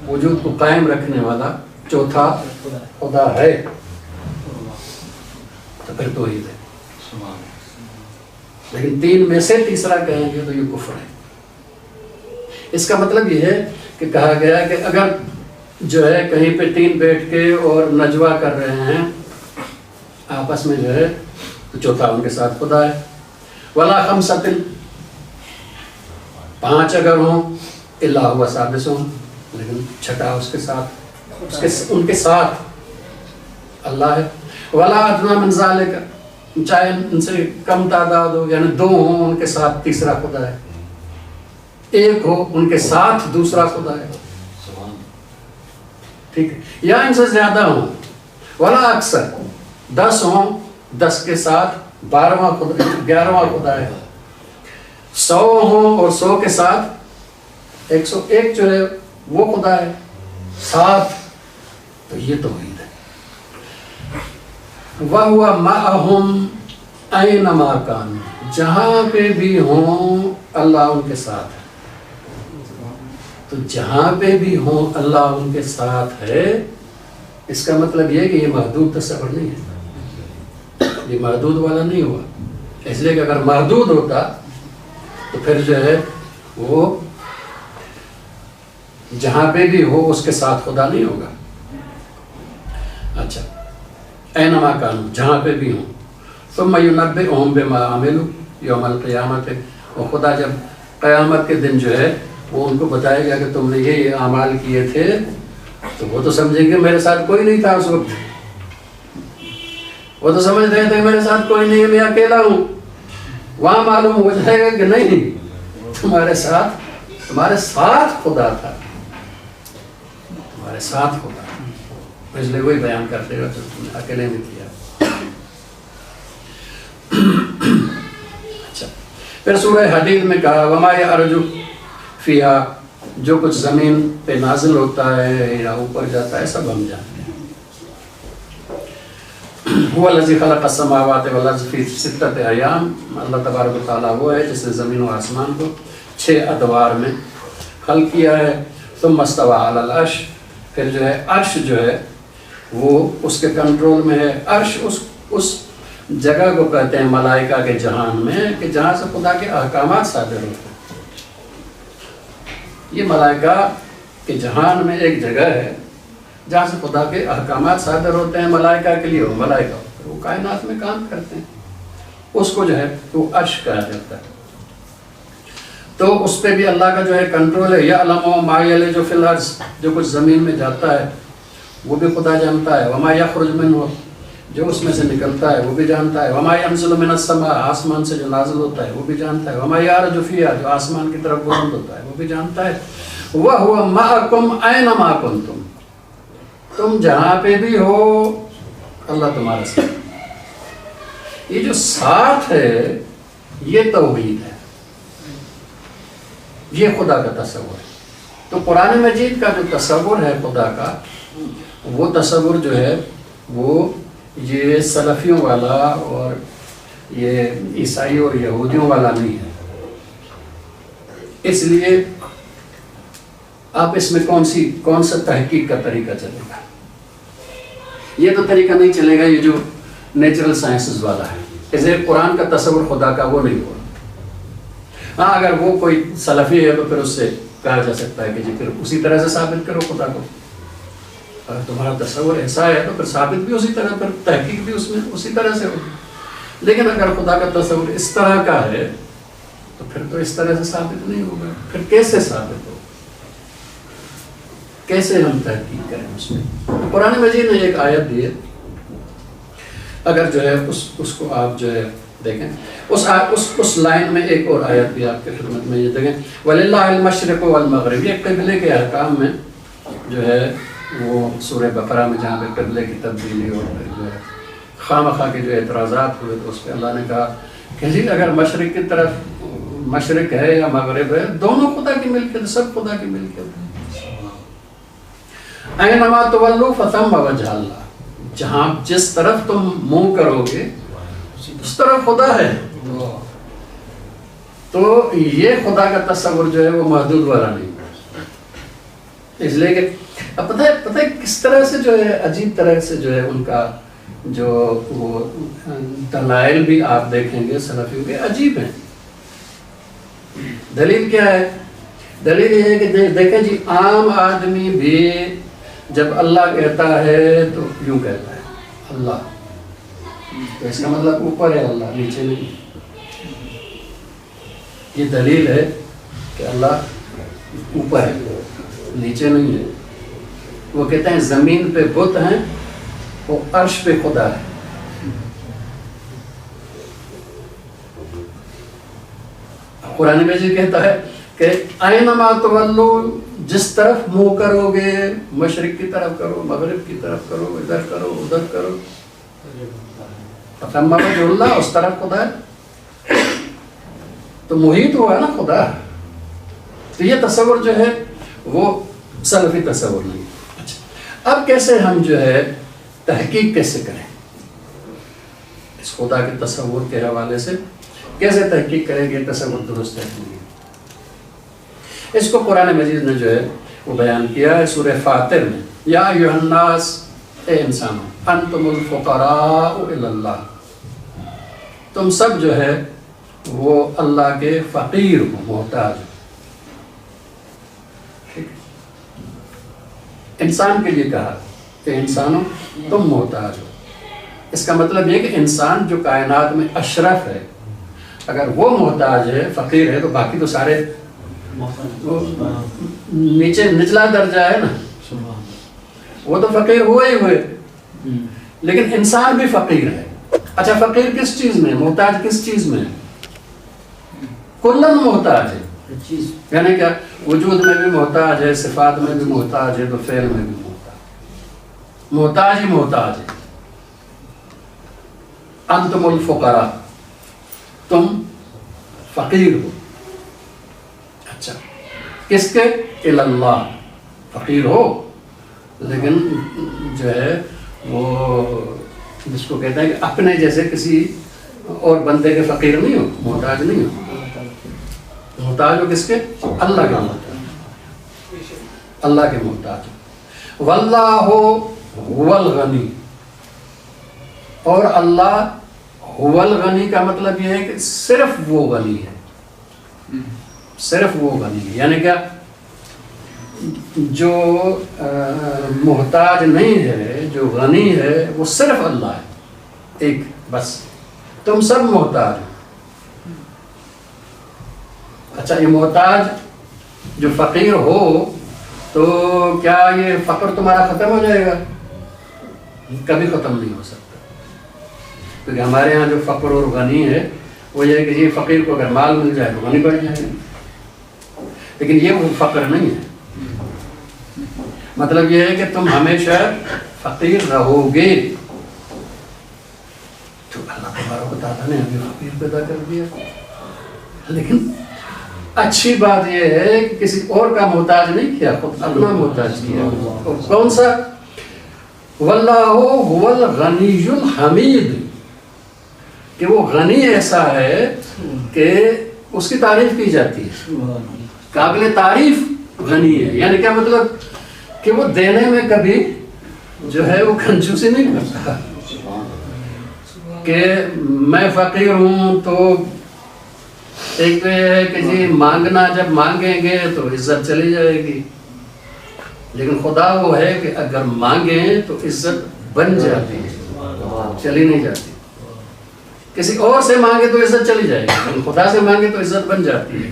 Speaker 1: وجود کو قائم رکھنے والا چوتھا خدا ہے، تو پھر توحید ہے۔ لیکن 3 میں سے تیسرا کہیں گے تو یہ کفر ہے۔ اس کا مطلب یہ ہے کہ کہا گیا کہ اگر جو ہے کہیں پہ 3 بیٹھ کے اور نجوا کر رہے ہیں آپس میں جو ہے، تو چوتھا ان کے ساتھ خدا ہے۔ ولا خمسۃ، 5 اگر ہوں، الا هو سادسہم، لیکن چھٹا اس کے ساتھ، ان کے ساتھ اللہ ہے۔ ولا ادنی من ذلک، چاہے ان سے کم تعداد ہو، یعنی 2 ہوں ان کے ساتھ تیسرا خدا ہے، 1 ہو ان کے ساتھ دوسرا خدا ہے، ٹھیک ہے، یا ان سے زیادہ ہوں، ولا اکثر، 10 ہوں، 10 کے ساتھ 12واں خدا، 11واں خدا ہے، 100 ہوں اور 100 کے ساتھ 101 جو ہے وہ خدا ہے، 7، تو یہ توحید ہے۔ وَهُوَ مَعَهُمْ أَيْنَمَا كَانُوا، جہاں پہ بھی ہوں اللہ ان کے ساتھ ہے، تو جہاں پہ بھی ہوں اللہ ان کے ساتھ ہے، اس کا مطلب یہ کہ یہ محدود تصور نہیں ہے، یہ محدود والا نہیں ہوا، اس لیے کہ اگر محدود ہوتا تو پھر جو ہے وہ جہاں پہ بھی ہو اس کے ساتھ خدا نہیں ہوگا۔ اچھا، اینما کانوا، جہاں پہ بھی ہوں، ثم ینبئہم بما عملوا یوم القیامت، اور خدا جب قیامت کے دن جو ہے وہ ان کو بتائے گا کہ تم نے یہ اعمال کیے تھے، تو وہ تو سمجھیں گے میرے ساتھ کوئی نہیں تھا اس وقت، وہ تو سمجھ رہے تھے میرے ساتھ کوئی نہیں ہے، میں اکیلا ہوں۔ وہاں معلوم ہو جائے گا کہ نہیں، تمہارے ساتھ خدا تھا، تمہارے ساتھ خدا۔ اس لیے وہی بیان کرتے گا جو تم نے اکیلے میں کیا. اچھا پھر سورہ حدید میں کہا وما یعرج فیہا، جو کچھ زمین پہ نازل ہوتا ہے یا اوپر جاتا ہے سب ہم جانتے ہیں. هو الذی خلق السماوات والارض فی ستۃ ایام، اللہ تبارک و تعالیٰ وہ ہے جس نے زمین و آسمان کو 6 ادوار میں خلق کیا ہے. ثم استوى علی العرش، پھر جو ہے عرش جو ہے وہ اس کے کنٹرول میں ہے. عرش اس جگہ کو کہتے ہیں ملائکہ کے جہان میں کہ جہاں سے خدا کے احکامات صادر ہوتے ہیں. یہ ملائکہ کے جہان میں ایک جگہ ہے جہاں سے خدا کے احکامات صادر ہوتے ہیں ملائکہ کے لیے. وہ ملائکہ وہ کائنات میں کام کرتے ہیں، اس کو جو ہے وہ عرش کہا جاتا ہے. تو اس پہ بھی اللہ کا جو ہے کنٹرول ہے. یعلم ما یلج فی الارض، جو کچھ زمین میں جاتا ہے وہ بھی خدا جانتا ہے. وما یخرج منہ، جو اس میں سے نکلتا ہے وہ بھی جانتا ہے. وما ینزل من السماء، آسمان سے جو نازل ہوتا ہے وہ بھی جانتا ہے. وما یعرج فیہا، جو آسمان کی طرف بلند ہوتا ہے وہ بھی جانتا ہے. وَهُوَ مَعَكُمْ أَيْنَمَا كُنْتُمْ، تم جہاں پہ بھی ہو اللہ تمہارے ساتھ. یہ جو ساتھ ہے یہ توحید ہے، یہ خدا کا تصور ہے. تو قرآن مجید کا جو تصور ہے خدا کا، وہ تصور جو ہے وہ یہ سلفیوں والا اور یہ عیسائی اور یہودیوں والا نہیں ہے. اس لیے آپ اس میں کون سا تحقیق کا طریقہ چلے گا؟ یہ تو طریقہ نہیں چلے گا یہ جو نیچرل سائنسز والا ہے. اسے قرآن کا تصور خدا کا وہ نہیں ہوا. ہاں اگر وہ کوئی سلفی ہے تو پھر اس سے کہا جا سکتا ہے کہ جی پھر اسی طرح سے ثابت کرو خدا کو. اگر تمہارا تصور ایسا ہے تو پھر ثابت بھی اسی طرح، پھر تحقیق بھی اس میں اسی طرح سے ہوگی. لیکن اگر خدا کا تصور اس طرح کا ہے تو پھر تو اس طرح سے ثابت نہیں ہوگا. پھر کیسے ثابت ہو؟ کیسے ہم تحقیق کریں اس میں؟ قرآن مجید نے ایک آیت دی ہے، اگر جو ہے اس کو آپ جو ہے دیکھیں، اس لائن میں ایک اور آیت بھی آپ کے خدمت میں یہ دیکھیں وَلِلَّهِ الْمَشْرِقُ وَالْمَغْرِبُ. یہ قبلے کے احکام میں جو ہے وہ سورہ بقرہ میں جہاں پہ قبلے کی تبدیلی اور جو ہے خواہ کے جو اعتراضات ہوئے تو اس پہ اللہ نے کہا کہ جی اگر مشرق کی طرف مشرق ہے یا مغرب ہے دونوں خدا کی ملکیت، سب خدا کی ملکیت ہے. اینما تولوا فثم وجہ اللہ، جہاں جس طرف تم منہ کرو گے اس طرف خدا ہے. تو یہ خدا کا تصور جو ہے وہ محدود والا نہیں. اس لیے کہ اب پتہ ہے کس طرح سے جو ہے عجیب طرح سے جو ہے ان کا جو وہ دلائل بھی آپ دیکھیں گے سلفیوں کے عجیب ہیں. دلیل کیا ہے؟ دلیل یہ ہے کہ دیکھیں جی عام آدمی بھی جب اللہ کہتا ہے تو یوں کہتا ہے اللہ، تو اس کا مطلب اوپر ہے اللہ، نیچے نہیں. یہ دلیل ہے کہ اللہ اوپر ہے نیچے نہیں ہے. وہ کہتے ہیں زمین پہ بت ہیں، وہ عرش پہ خدا ہے. قرآن مجید کہتا ہے کہ اینما تولو، جس طرف منہ کرو گے، مشرق کی طرف کرو، مغرب کی طرف کرو، ادھر کرو ادھر کرو، فثم وجہ اللہ، اس طرف خدا ہے. تو محیط ہوا نا خدا. تو یہ تصور جو ہے وہ سلفی تصور نہیں. اچھا اب کیسے ہم جو ہے تحقیق کیسے کریں اس خدا کے تصور کے حوالے سے؟ کیسے تحقیق کریں گے تصور درست ہے نہیں؟ اس کو قرآن مجید نے جو ہے وہ بیان کیا ہے سورہ فاطر میں. یا ایھا الناس، اے انسانوں، انتم الفقراء الی اللہ، تم سب جو ہے وہ اللہ کے فقیر ہو، محتاج ہو. انسان کے لیے کہا کہ انسانوں تم محتاج ہو. اس کا مطلب یہ کہ انسان جو کائنات میں اشرف ہے، اگر وہ محتاج ہے، فقیر ہے، تو باقی تو سارے نیچے نچلا درجہ ہے نا، وہ تو فقیر ہوئے. لیکن انسان بھی فقیر ہے. اچھا فقیر کس چیز میں، محتاج کس چیز میں؟ کلن محتاج ہے. یعنی کیا؟ وجود میں بھی محتاج ہے، صفات میں بھی محتاج ہے، تو فعل میں بھی محتاج. محتاج ہی محتاج ہے. انتم الفقراء، تم فقیر ہو. اچھا کس کے؟ اللہ، فقیر ہو لیکن جو ہے وہ جس کو کہتے ہیں کہ اپنے جیسے کسی اور بندے کے فقیر نہیں ہو، محتاج نہیں ہو. محتاج ہو کس کے؟ اللہ کے محتاج، اللہ کے محتاج. واللہ هو الغنی، اور اللہ هو الغنی کا مطلب یہ ہے کہ صرف وہ غنی ہے، صرف وہ غنی ہے. یعنی کیا؟ جو محتاج نہیں ہے، جو غنی ہے وہ صرف اللہ ہے ایک بس. تم سب محتاج ہو. اچھا یہ محتاج جو فقیر ہو تو کیا یہ فقر تمہارا ختم ہو جائے گا؟ کبھی ختم نہیں ہو سکتا. کیونکہ ہمارے ہاں جو فقر اور غنی ہے وہ یہ ہے کہ یہ فقیر کو اگر مال مل جائے تو غنی بڑھ جائے گا، لیکن یہ وہ فقر نہیں ہے. مطلب یہ ہے کہ تم ہمیشہ فقیر رہو گے. تو اللہ تبارک و تعالیٰ نے ہمیں فقیر پیدا کر دیا، لیکن اچھی بات یہ ہے کہ کسی اور کا محتاج نہیں کیا، خود اپنا محتاج کیا. اور کون سا؟ واللہ هو الغنی الحمید، کہ وہ غنی ایسا ہے کہ اس کی تعریف کی جاتی ہے، قابل تعریف غنی ہے. یعنی کیا مطلب؟ کہ وہ دینے میں کبھی جو ہے وہ کنجوسی نہیں کرتا کہ میں فقیر ہوں تو ایک تو یہ ہے کہ جی مانگنا، جب مانگیں گے تو عزت چلی جائے گی، لیکن خدا وہ ہے کہ اگر مانگیں تو عزت بن جاتی ہے، چلی نہیں جاتی. کسی اور سے مانگے تو عزت چلی جائے گی، لیکن خدا سے مانگے تو عزت بن جاتی ہے.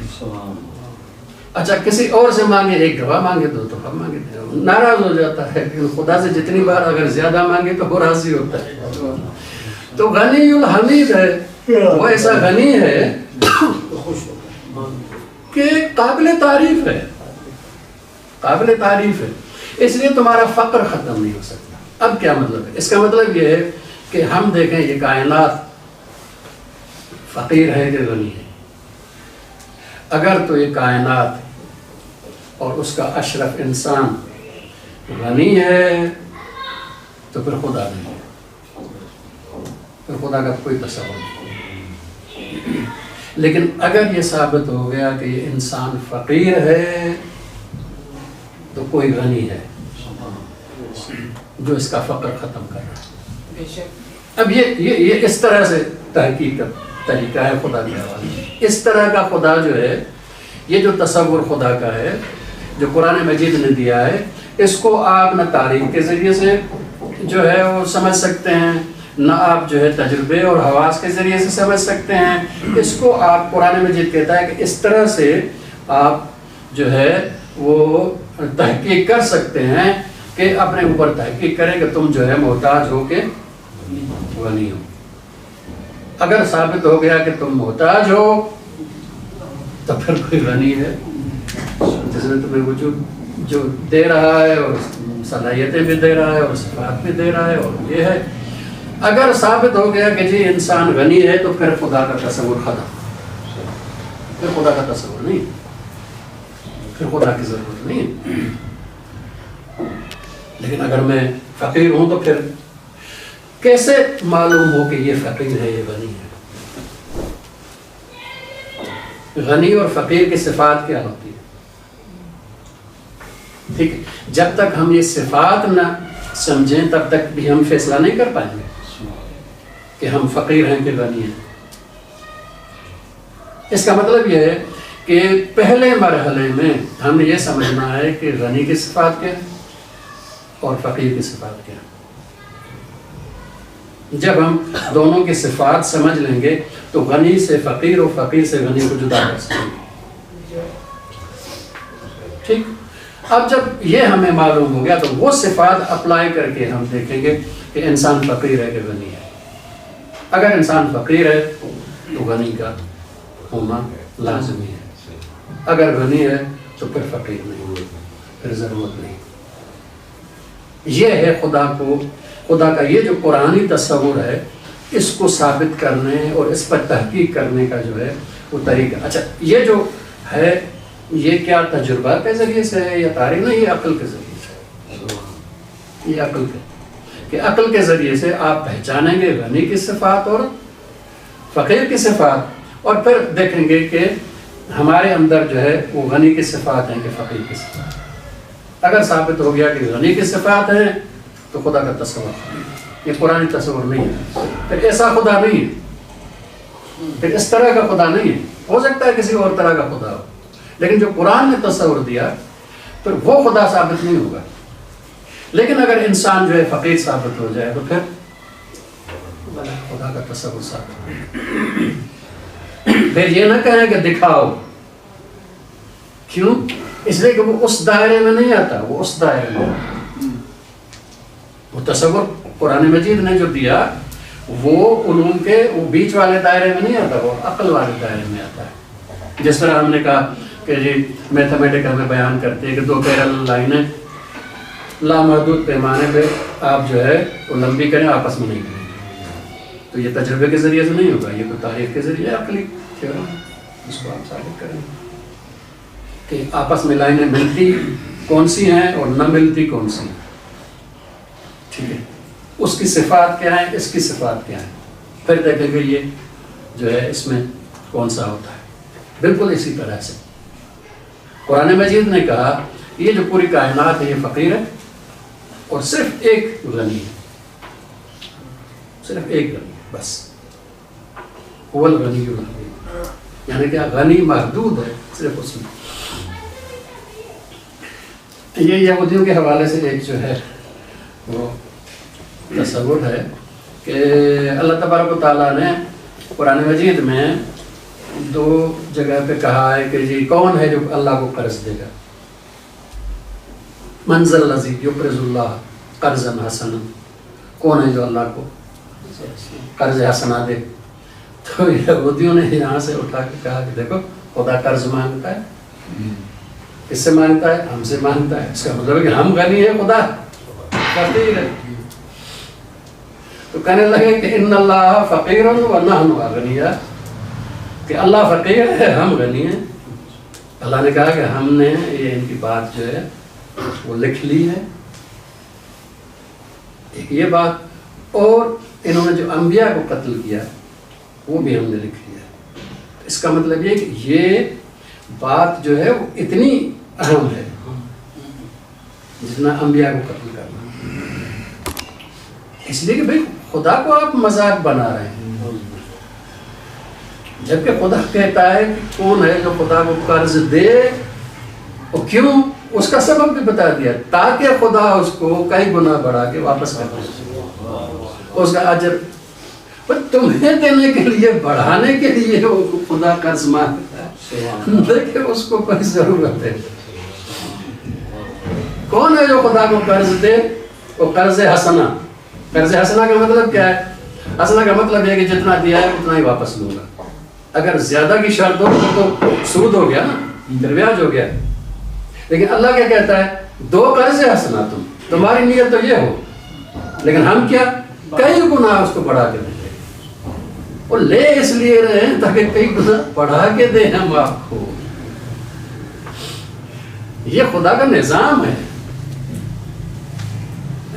Speaker 1: اچھا کسی اور سے مانگے، ایک دفعہ مانگے، دو دفعہ مانگے، ناراض ہو جاتا ہے، لیکن خدا سے جتنی بار اگر زیادہ مانگے تو وہ راضی ہوتا ہے. تو غنی الحمید ہے، وہ ایسا غنی ہے کہ قابل تعریف ہے، قابل تعریف ہے. اس لیے تمہارا فقر ختم نہیں ہو سکتا. اب کیا مطلب ہے؟ اس کا مطلب یہ ہے کہ ہم دیکھیں یہ کائنات فقیر ہے کہ غنی ہے. اگر تو یہ کائنات اور اس کا اشرف انسان غنی ہے تو پھر خدا نہیں ہے، پھر خدا کا کوئی تصور نہیں. لیکن اگر یہ ثابت ہو گیا کہ یہ انسان فقیر ہے تو کوئی غنی ہے جو اس کا فقر ختم کر رہا ہے. اب یہ اس طرح سے تحقیق کا طریقہ ہے خدا کے حوالے. اس طرح کا خدا جو ہے، یہ جو تصور خدا کا ہے جو قرآن مجید نے دیا ہے، اس کو آپ نہ تاریخ کے ذریعے سے جو ہے وہ سمجھ سکتے ہیں، نہ آپ جو ہے تجربے اور حواس کے ذریعے سے سمجھ سکتے ہیں. اس کو آپ قرآن مجید کہتا ہے کہ اس طرح سے آپ جو ہے وہ تحقیق کر سکتے ہیں کہ اپنے اوپر تحقیق کریں کہ تم جو ہے محتاج ہو کہ غنی ہو. اگر ثابت ہو گیا کہ تم محتاج ہو تو پھر کوئی غنی ہے جس نے تمہیں وجود جو دے رہا ہے اور صلاحیتیں بھی دے رہا ہے اور صفات بھی دے رہا ہے، اور یہ ہے. اگر ثابت ہو گیا کہ جی انسان غنی ہے تو پھر خدا کا تصور ختم، پھر خدا کا تصور نہیں، پھر خدا کی ضرورت نہیں. لیکن اگر میں فقیر ہوں تو پھر کیسے معلوم ہو کہ یہ فقیر ہے، یہ غنی ہے؟ غنی اور فقیر کی صفات کیا ہوتی ہے؟ ٹھیک ہے، جب تک ہم یہ صفات نہ سمجھیں تب تک بھی ہم فیصلہ نہیں کر پائیں گے کہ ہم فقیر ہیں کہ غنی ہیں. اس کا مطلب یہ ہے کہ پہلے مرحلے میں ہم نے یہ سمجھنا ہے کہ غنی کی صفات کیا ہے اور فقیر کی صفات کیا ہے. جب ہم دونوں کی صفات سمجھ لیں گے تو غنی سے فقیر اور فقیر سے غنی کو جدا کر سکیں گے. ٹھیک، اب جب یہ ہمیں معلوم ہو گیا تو وہ صفات اپلائی کر کے ہم دیکھیں گے کہ انسان فقیر ہے کہ غنی ہے. اگر انسان فقیر ہے تو غنی کا ہونا لازمی ہے، اگر غنی ہے تو پھر فقیر نہیں، پھر ضرورت نہیں. یہ ہے خدا کا یہ جو قرآنی تصور ہے، اس کو ثابت کرنے اور اس پر تحقیق کرنے کا جو ہے وہ طریقہ. اچھا یہ جو ہے یہ کیا تجربہ کے ذریعے سے ہے یا تاریخ؟ نہیں، یہ عقل کے ذریعے سے. یہ عقل کہ عقل کے ذریعے سے آپ پہچانیں گے غنی کی صفات اور فقیر کی صفات، اور پھر دیکھیں گے کہ ہمارے اندر جو ہے وہ غنی کی صفات ہیں کہ فقیر کی صفات. اگر ثابت ہو گیا کہ غنی کی صفات ہیں تو خدا کا تصور یہ قرآن تصور نہیں ہے، پھر ایسا خدا نہیں ہے، پھر اس طرح کا خدا نہیں ہے. ہو سکتا ہے کسی اور طرح کا خدا ہو، لیکن جو قرآن نے تصور دیا پھر وہ خدا ثابت نہیں ہوگا. لیکن اگر انسان جو ہے فقیر ثابت ہو جائے تو پھر خدا کا تصور ثابت ہو. پھر یہ نہ کہیں کہ دکھاؤ، کیوں؟ اس لیے کہ وہ اس دائرے میں نہیں آتا، وہ اس دائرے میں آتا. وہ تصور قرآن مجید نے جو دیا وہ علوم کے وہ بیچ والے دائرے میں نہیں آتا، وہ عقل والے دائرے میں آتا ہے. جس طرح ہم نے کہا کہ جی میتھمیٹکل میں بیان کرتے ہیں کہ دو پیرل لائنیں لامحدود پیمانے پہ آپ جو ہے وہ لمبی کریں، آپس میں نہیں کریں. تو یہ تجربے کے ذریعے سے نہیں ہوگا، یہ تو تاریخ کے ذریعے عقلی تھیورم اس کو آپ ثابت کریں کہ آپس میں لائنیں ملتی کون سی ہیں اور نہ ملتی کون سی ہیں. ٹھیک ہے، اس کی صفات کیا ہیں، اس کی صفات کیا ہیں، پھر دیکھیں گے یہ جو ہے اس میں کون سا ہوتا ہے. بالکل اسی طرح سے قرآن مجید نے کہا یہ جو پوری کائنات ہے یہ فقیر ہے اور صرف ایک غنی ہے، صرف ایک غنی ہے بس. هو الغنی الحمید، یعنی کہ غنی محدود ہے صرف اس میں. یہ یہودیوں کے حوالے سے ایک جو ہے وہ تصور ہے کہ اللہ تبارک و تعالیٰ نے قرآن مجید میں دو جگہ پہ کہا ہے کہ جی کون ہے جو اللہ کو قرض دے گا. من ذا الذی یقرض اللہ قرضا حسنا، کون ہے جو اللہ کو قرض حسنا دے. تو یہودیوں نے یہاں سے اٹھا کے کہا کہ دیکھو خدا قرض مانگتا ہے، کس سے مانگتا ہے؟ ہم سے مانگتا ہے. اس کا مطلب ہے کہ ہم غنی ہیں، خدا فقیر ہے. تو کہنے لگے کہ ان اللہ فقیر و نحن اغنیاء، کہ اللہ فقیر ہے ہم غنی ہیں. اللہ نے کہا کہ ہم نے یہ ان کی بات جو ہے وہ لکھ لی ہے. ایک یہ بات، اور انہوں نے جو انبیاء کو قتل کیا وہ بھی ہم نے لکھ لیا. اس کا مطلب یہ کہ یہ بات جو ہے وہ اتنی اہم ہے جتنا انبیاء کو قتل کرنا. اس لیے کہ بھائی خدا کو آپ مذاق بنا رہے ہیں، جبکہ خدا کہتا ہے کہ کون ہے جو خدا کو قرض دے، اور کیوں؟ اس کا سبب بھی بتا دیا تاکہ خدا اس کو کئی گنا بڑھا کے واپس کر دے، اس کا اجر. پر تمہیں دینے کے لیے، بڑھانے کے لیے وہ خدا قرض مانگتا ہے، دیکھیں اس کو کوئی ضرورت ہے. کون ہے جو خدا کو قرض دے؟ وہ قرض حسنہ. قرض حسنہ کا مطلب کیا ہے؟ حسنہ کا مطلب ہے کہ جتنا دیا ہے اتنا ہی واپس لوں گا. اگر زیادہ کی شرط ہو تو سود ہو گیا نا، پھر بیاج ہو گیا. لیکن اللہ کیا کہتا ہے؟ دو قرض حسنہ، تمہاری نیت تو یہ ہو، لیکن ہم کیا کئی گنا اس کو بڑھا کے دیں گے. اور لے اس لیے رہے ہیں تاکہ کئی گنا بڑھا کے دیں ہم آپ کو. یہ خدا کا نظام ہے.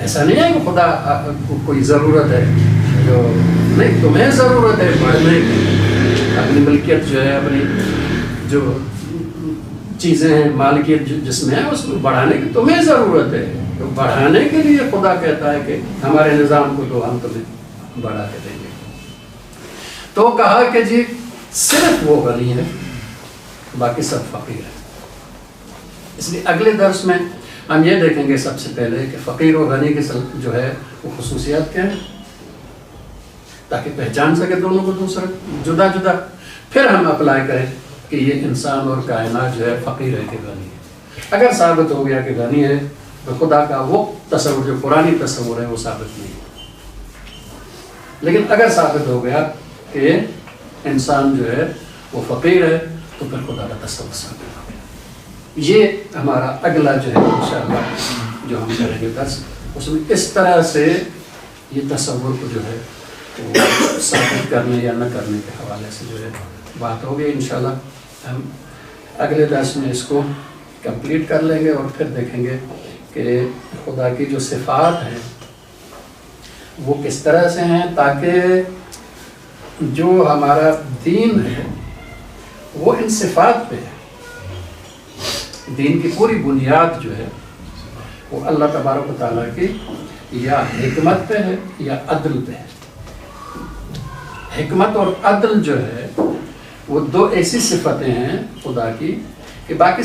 Speaker 1: ایسا نہیں ہے کہ خدا کو کوئی ضرورت ہے، جو نہیں، تمہیں ضرورت ہے بڑھنے کی. اپنی ملکیت جو ہے، اپنی جو چیزیں ہیں، مالکیت جس میں ہے اس کو بڑھانے کی تمہیں ضرورت ہے. تو بڑھانے کے لیے خدا کہتا ہے کہ ہمارے نظام کو تو ہم تمہیں بڑھا کے دیں گے. تو کہا کہ جی صرف وہ غنی ہے، باقی سب فقیر ہے. اس لیے اگلے درس میں ہم یہ دیکھیں گے سب سے پہلے کہ فقیر و غنی کی جو ہے وہ خصوصیات کیا ہیں، تاکہ پہچان سکے دونوں کو دوسرا جدا جدا. پھر ہم اپلائی کریں کہ یہ انسان اور کائنات جو ہے فقیر ہے کہ غنی ہے. اگر ثابت ہو گیا کہ غنی ہے تو خدا کا وہ تصور جو پرانی تصور ہے وہ ثابت نہیں ہے. لیکن اگر ثابت ہو گیا کہ انسان جو ہے وہ فقیر ہے تو پھر خدا کا تصور ثابت ہو گیا. یہ ہمارا اگلا جو ہے انشاءاللہ جو ہم کریں گے درس اس میں اس طرح سے یہ تصور کو جو ہے وہ ثابت کرنے یا نہ کرنے کے حوالے سے جو ہے بات ہوگی. انشاءاللہ ہم اگلے درس میں اس کو کمپلیٹ کر لیں گے اور پھر دیکھیں گے کہ خدا کی جو صفات ہیں وہ کس طرح سے ہیں، تاکہ جو ہمارا دین ہے وہ ان صفات پہ ہے. دین کی پوری بنیاد جو ہے وہ اللہ تبارک و تعالیٰ کی یا حکمت پہ ہے یا عدل پہ ہے. حکمت اور عدل جو ہے وہ دو ایسی صفتیں ہیں خدا کی کہ باقی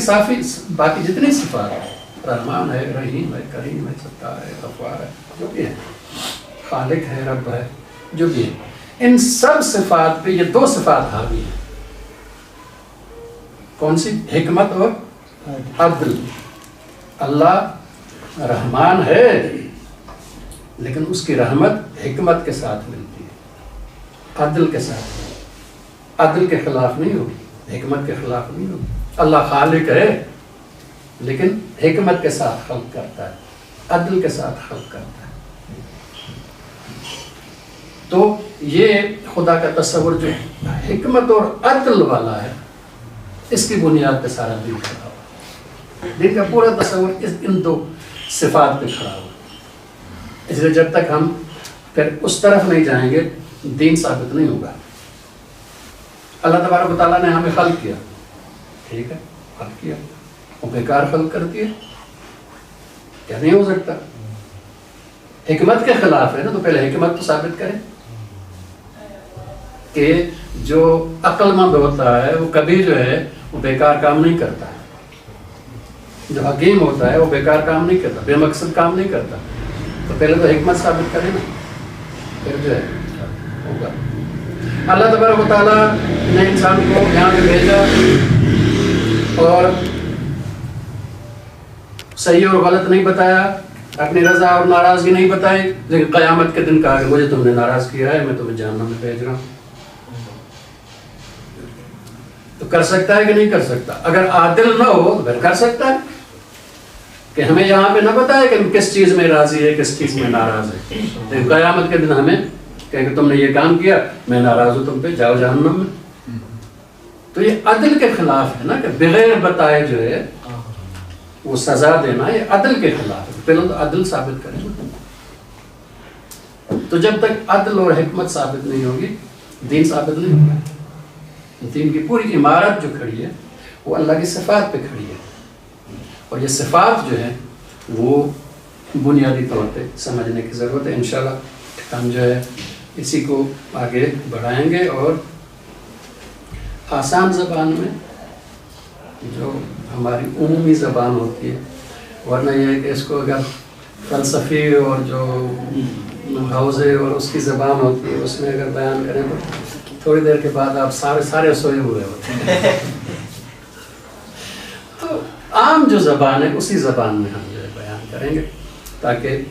Speaker 1: جتنی صفات ہیں، رحمان ہے، رحیم ہے، کریم ہے، ستار ہے، غفار ہے، جو بھی ہے، خالق ہے، رب ہے، جو بھی ہے، ان سب صفات پہ یہ دو صفات حاوی ہیں. کون سی؟ حکمت اور عدل. اللہ رحمان ہے لیکن اس کی رحمت حکمت کے ساتھ ملتی ہے، عدل کے ساتھ. عدل کے خلاف نہیں ہوگی، حکمت کے خلاف نہیں ہوگی. اللہ خالق ہے لیکن حکمت کے ساتھ خلق کرتا ہے، عدل کے ساتھ خلق کرتا ہے. تو یہ خدا کا تصور جو حکمت اور عدل والا ہے، اس کی بنیاد پہ سارا دین کھڑا ہوا. دین کا پورا تصور ان دو صفات پہ کھڑا ہوا. اس لیے جب تک ہم پھر اس طرف نہیں جائیں گے دین ثابت نہیں ہوگا. اللہ تبارک و تعالیٰ نے ہمیں خلق کیا، ٹھیک ہے، خلق کیا، وہ بیکار خلق کرتی ہے کیا؟ نہیں ہو سکتا. حکمت کے خلاف ہے نا، تو پہلے حکمت تو ثابت کریں کہ جو عقل مند ہوتا ہے وہ کبھی جو ہے وہ بیکار کام نہیں کرتا ہے. جو حکیم ہوتا ہے وہ بیکار کام نہیں کرتا، بے مقصد کام نہیں کرتا. تو پہلے تو حکمت ثابت کریں نا، پھر جو ہے ہوگا. اللہ تبارک و تعالیٰ نے انسان کو یہاں پہ بھیجا اور صحیح اور غلط نہیں بتایا، اپنی رضا اور ناراضگی نہیں بتائی، لیکن قیامت کے دن کہا کہ مجھے تم نے ناراض کیا ہے، میں تمہیں جہنم میں بھیج رہا ہوں. تو کر سکتا ہے کہ نہیں کر سکتا؟ اگر عادل نہ ہو تو پھر کر سکتا ہے کہ ہمیں یہاں پہ نہ بتائے کہ کس چیز میں راضی ہے، کس چیز میں ناراض ہے. لیکن قیامت کے دن ہمیں کہ تم نے یہ کام کیا، میں ناراض ہوں تم پہ، جاؤ جہنم میں. تو یہ عدل کے خلاف ہے نا، کہ بغیر بتائے جو ہے وہ سزا دینا، یہ عدل کے خلاف ہے. پہلے تو عدل ثابت کریں. تو جب تک عدل اور حکمت ثابت نہیں ہوگی دین ثابت نہیں ہوگا. دین کی پوری عمارت جو کھڑی ہے وہ اللہ کی صفات پہ کھڑی ہے، اور یہ صفات جو ہے وہ بنیادی طور پہ سمجھنے کی ضرورت ہے. انشاءاللہ ہم جو ہے اسی کو آگے بڑھائیں گے اور آسان زبان میں، جو ہماری عمومی زبان ہوتی ہے. ورنہ یہ ہے کہ اس کو اگر فلسفی اور جو حوزے اور اس کی زبان ہوتی ہے اس میں اگر بیان کریں تو تھوڑی دیر کے بعد آپ سارے سوئے ہوئے ہوتے ہیں. تو عام جو زبان ہے اسی زبان میں ہم جو ہے بیان کریں گے تاکہ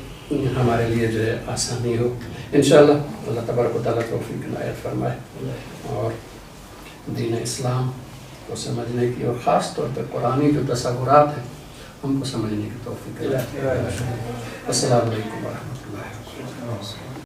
Speaker 1: ہمارے لیے جو ہے آسانی ہو. انشاءاللہ اللہ تبارک و تعالیٰ توفیق عنایت فرمائے اور دین اسلام کو سمجھنے کی اور خاص طور پہ قرآنی جو تصورات ہیں ان کو سمجھنے کی توفیق. السلام علیکم ورحمۃ اللہ.